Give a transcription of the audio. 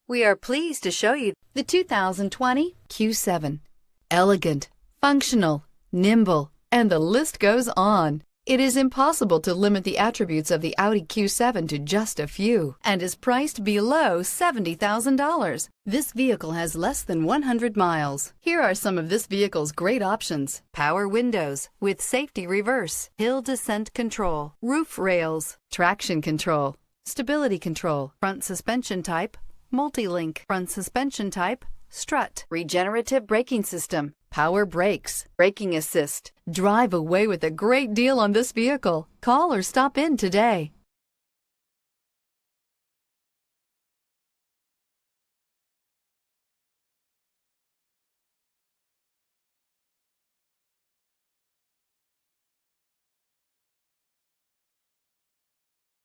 We are pleased to show you the 2020 Q7. Elegant, functional, nimble, and the list goes on. It is impossible to limit the attributes of the Audi Q7 to just a few and is priced below $70,000. This vehicle has less than 100 miles. Here are some of this vehicle's great options: power windows with safety reverse, hill descent control, roof rails, traction control, stability control, front suspension type, multi-link, front suspension type, strut, regenerative braking system, power brakes, braking assist. Drive away with a great deal on this vehicle. Call or stop in today.